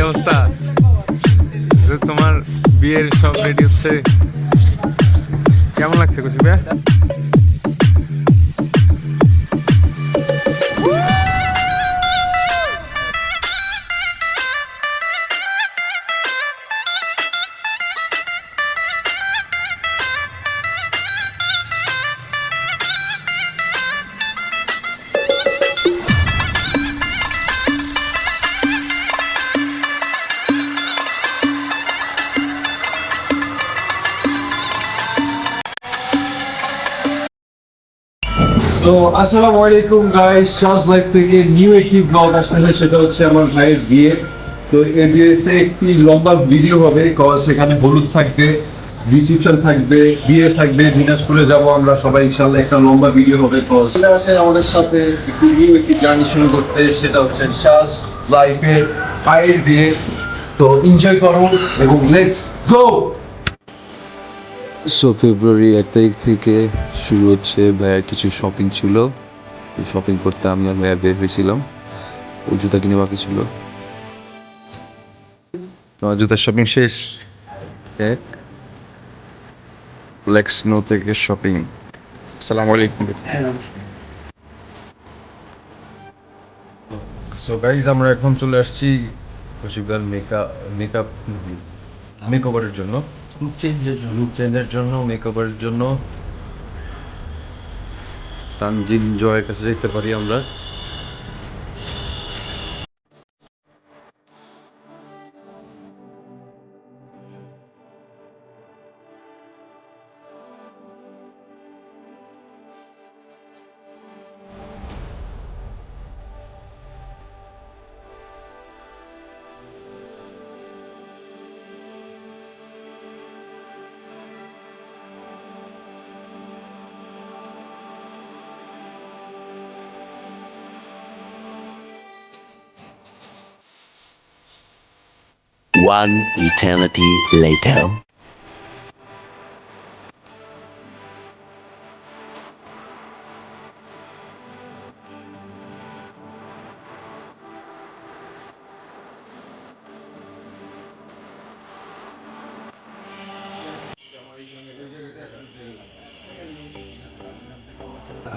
অবস্থা? তোমার বিয়ের সব রেডি হচ্ছে, কেমন লাগছে কৌশিক ভাই? তো আসসালামু আলাইকুম গাইস, শাহজ লাইফ থেকে নিউ একটি ব্লগ আসলে সেটা হচ্ছে আমার ভাইয়ের বিয়ে। তো এই বিয়েতে একটি লম্বা ভিডিও হবে, কজ সেখানে হলুদ থাকবে, রিসেপশন থাকবে, বিয়ে থাকবে, দিনাজপুরে যাব আমরা সবাই ইনশাআল্লাহ। একটা লম্বা ভিডিও হবে, কজ আমাদের সাথে একটি নিউ একটি জার্নি শুরু করতে, সেটা হচ্ছে শাহজ লাইফের ভাইয়ের বিয়ে। তো এনজয় করুন এবং লেটস গো। সো ফেব্রুয়ারি 1 তারিখ থেকে শুরু হচ্ছে। ভাইয়ার কিছু শপিং ছিল, শপিং করতে আমি আর ভাইয়া বের হয়েছিলাম। ও জুতা কিনে বাকি ছিল। তোমার জুতার শপিং শেষ? লেক্সনো থেকে শপিং। আসসালামু আলাইকুম। সো গাইজ, আমরা এখন চলে আসছি কৌশিকদার মেকওভারের জন্য, লুক চেঞ্জের জন্য, মেকওভারের জন্য। তানজিন জয়ের কাছে যেতে পারি আমরা। One eternity later.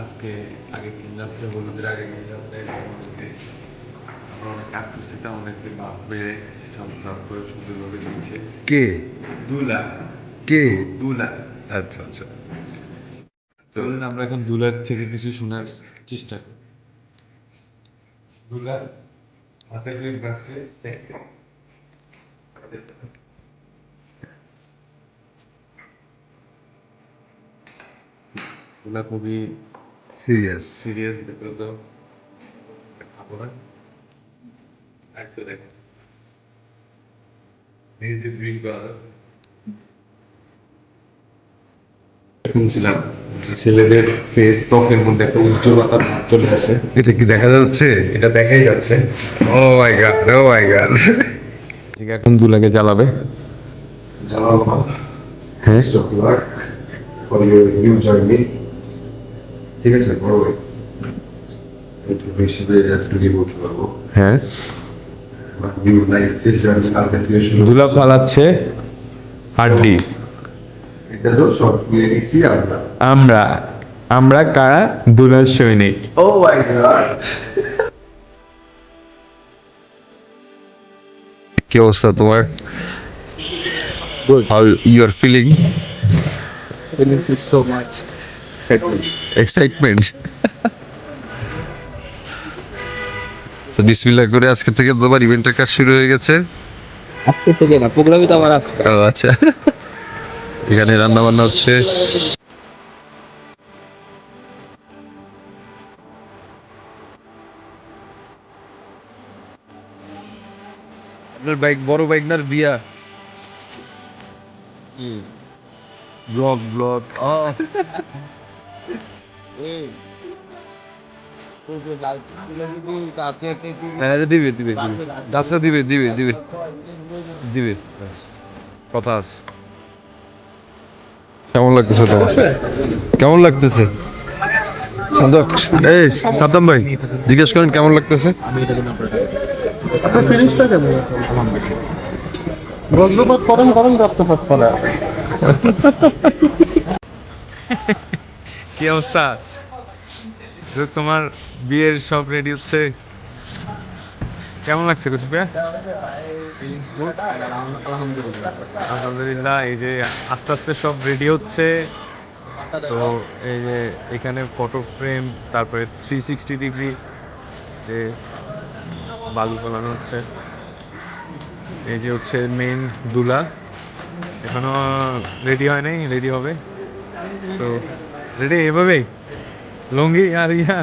আজকে আগে 3 রাত্রে হলুদের আগে 3 রাত্রে আমরা অনেক কাজ করছি, তো আমাদেরকে বাপ বেড়ে সব সাফ করে সুন্দরভাবে দিচ্ছে। কে দুলা, কে দুলা। আচ্ছা আচ্ছা। চলুন আমরা এখন দুলার থেকে কিছু শোনার চেষ্টা করি। দুলা হাতে ক্লিপ বাজছে। দুলা খুবই সিরিয়াস। সিরিয়াস ব্যাপার, তো খাবো না একটু দেখো মিউজিক ড্রিঙ্ক করা। শুনছিলাম ছেলেদের ফেস ত্বকের মধ্যে একটা উজ্জ্বলতা ভাব চলে আসে। এটা কি দেখা যাচ্ছে? এটা দেখাই যাচ্ছে। ও মাই গড, ও মাই গড। ঠিক, এখন দুলাকে জ্বালাবে। হ্যাঁ, ফর ইউর নিউ জার্নি। ঠিক আছে, বড় একটু বেশি একটু কি বলতে পারবো। হ্যাঁ, নিউ লাইফের জার্নি কালকে থেকে শুরু। দুলা ফালাচ্ছে হাড্ডি। এটা তো সব মিলে নিচ্ছি আমরা। আমরা আমরা কারা? দুলার সৈনিক। ও মাই গড। কি অবস্থা তোমার? How you are feeling? Feelings is so much Excitement. তো বিসমিল্লাহ করে আজকে থেকে তোমার ইভেন্টের কাজ শুরু হয়ে গেছে। আজকে থেকে না, প্রোগ্রামই তো আমার আজকে। ও আচ্ছা, এখানে রান্না বান্না হচ্ছে। আপনার বাইক, বড় বাইক না বিয়া? Blog blog. হ্যাঁ, দিবে দিবে দিবে, আচ্ছা দিবে দিবে দিবে দিবে, কথা আছে। কেমন লাগতেছে তোমার? কেমন লাগতেছে সাদক? এই সাদ্দাম ভাই, জিজ্ঞেস করেন কেমন লাগতেছে। আপনার ফিলিংসটা কেমন? বজ্রপাত করেন করেন রক্তপাত করে। কি অবস্থা? যে তোমার বিয়ের সব রেডি হচ্ছে, কেমন লাগছে কুতুব ভাইয়া? আলহামদুলিল্লাহ, এই যে আস্তে আস্তে সব রেডি হচ্ছে। তো এই যে এখানে ফটো ফ্রেম, তারপরে 360 ডিগ্রি যে বালু ফলানো হচ্ছে। এই যে হচ্ছে মেইন দুলা, এখনো রেডি হয় নাই, রেডি হবে। তো রেডি এভাবেই লুঙ্গি আর ইয়া।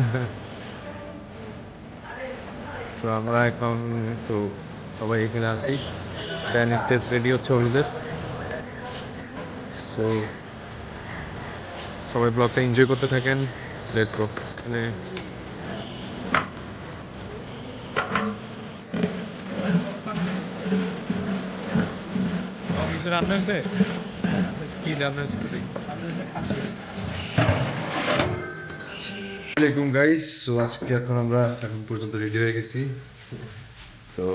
তো আমরা এখন তো সবাই এখানে আছি, ড্যান স্টেজ রেডি হচ্ছে হলুদের। সো সবাই ব্লগটা এনজয় করতে থাকেন, লেটস গো। মানে কিছু রান্না হয়েছে, কি রান্না হয়েছে? আসসালামাইকুম গাইস। সো আজকে আমরা এখন পর্যন্ত রেডি হয়ে গেছি। তো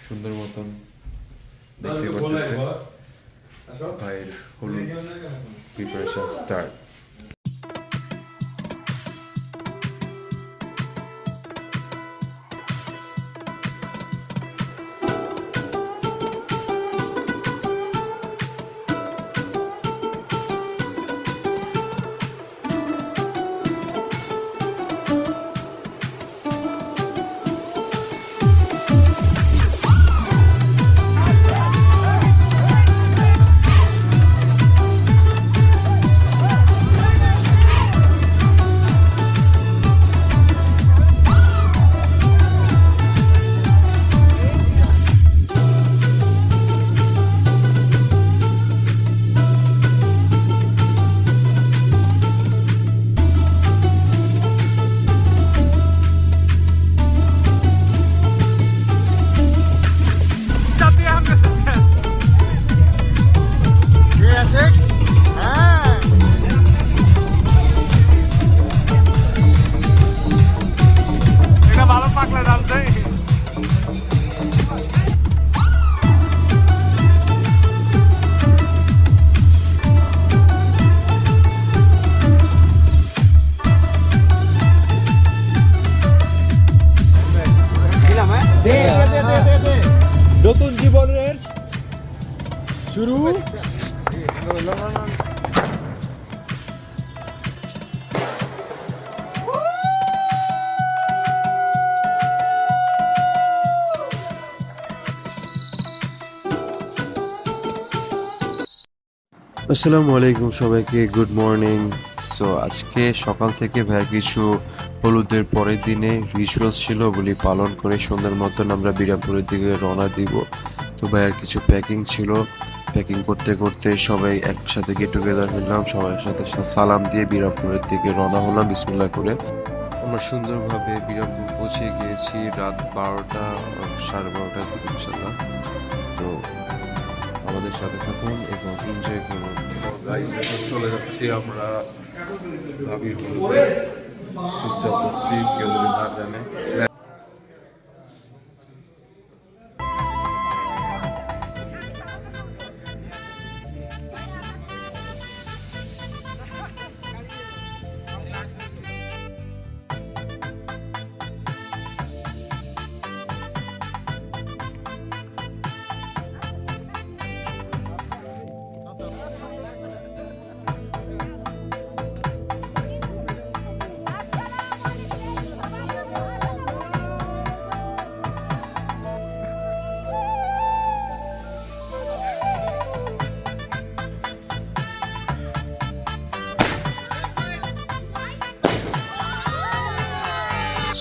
সুন্দর মতন দেখতে পারতেছেন ভাইয়ের হলুদ প্রিপারেশন স্টার্ট। এটা ভালো পাকলা ডালছে। নতুন জীবনের শুরু। আসসালামু আলাইকুম সবাইকে, গুড মর্নিং। সো আজকে সকাল থেকে ভাইয়া কিছু হলুদের পরের দিনে রিচুয়ালস ছিল, ওগুলি পালন করে সুন্দর মতন আমরা বিরামপুরের দিকে রওনা দিব। তো ভাইয়ার কিছু প্যাকিং ছিল, প্যাকিং করতে করতে সবাই একসাথে গেট টুগেদার হলাম, সবার সাথে সালাম দিয়ে বিরামপুরের দিকে রওনা হলাম বিসমিল্লাহ করে। আমরা সুন্দরভাবে বিরামপুর পৌঁছে গিয়েছি রাত 12টা 12:30 দিকে ইনশাল্লাহ। তো আমাদের সাথে থাকুন এবং এনজয় করুন। গাইস, এখন চলে যাচ্ছি আমরা ভাবির হলুদে, চুপচাপ যাচ্ছি, কেউ যদি না জানে।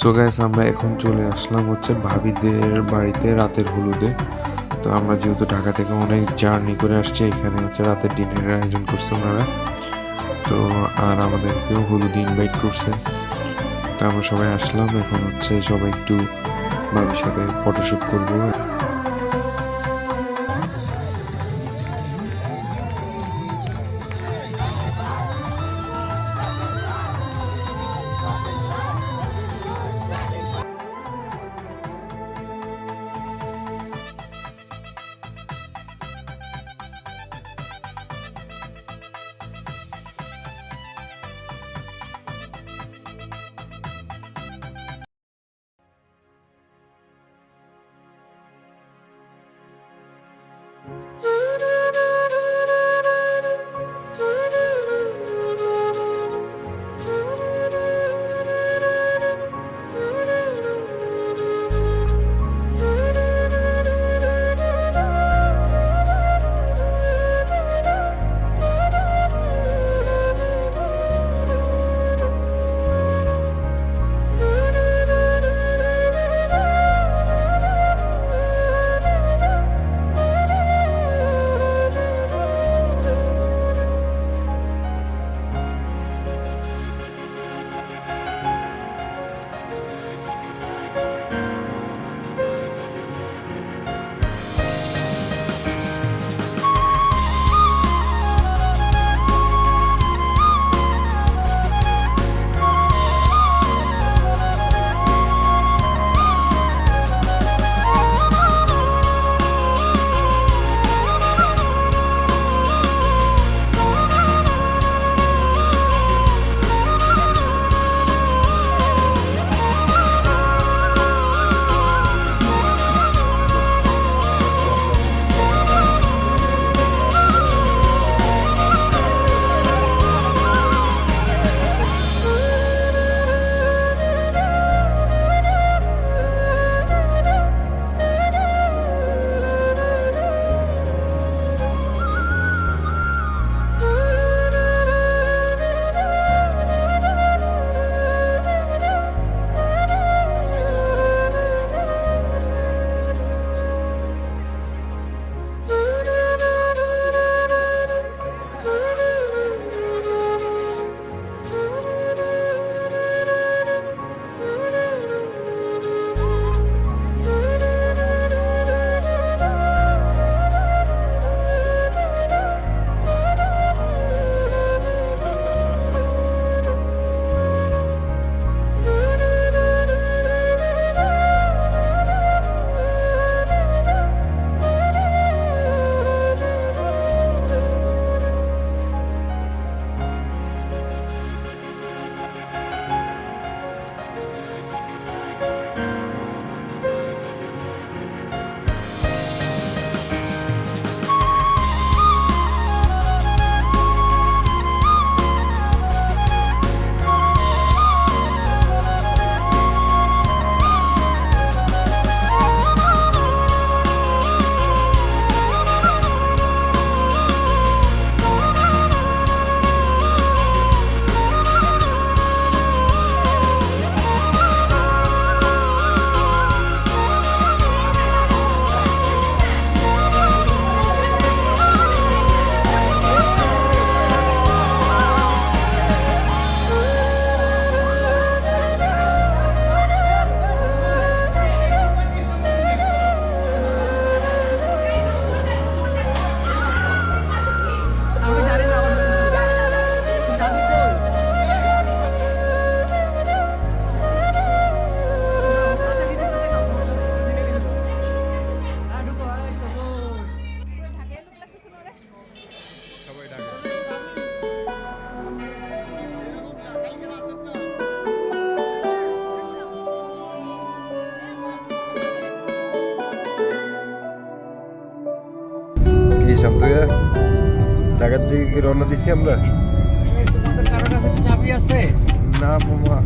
সো গাইস, আমরা এখন চলে আসলাম হচ্ছে ভাবিদের বাড়িতে রাতের হলুদে। তো আমরা যেহেতু ঢাকা থেকে অনেক জার্নি করে আসছি, এখানে হচ্ছে রাতের ডিনারের আয়োজন করছে ওনারা। তো আর আমাদেরকেও হলুদ ইনভাইট করছে। তো আমরা সবাই আসলাম, এখন হচ্ছে সবাই একটু ভাবির সাথে ফটোশ্যুট করবো। শান্ত ঢাকার দিকে কি রওনা দিচ্ছি আমরা? তোমাদের কারো কাছে চাবি আছে? না মামা।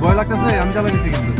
ভয় লাগতেছে, আমি চালা গেছি কিন্তু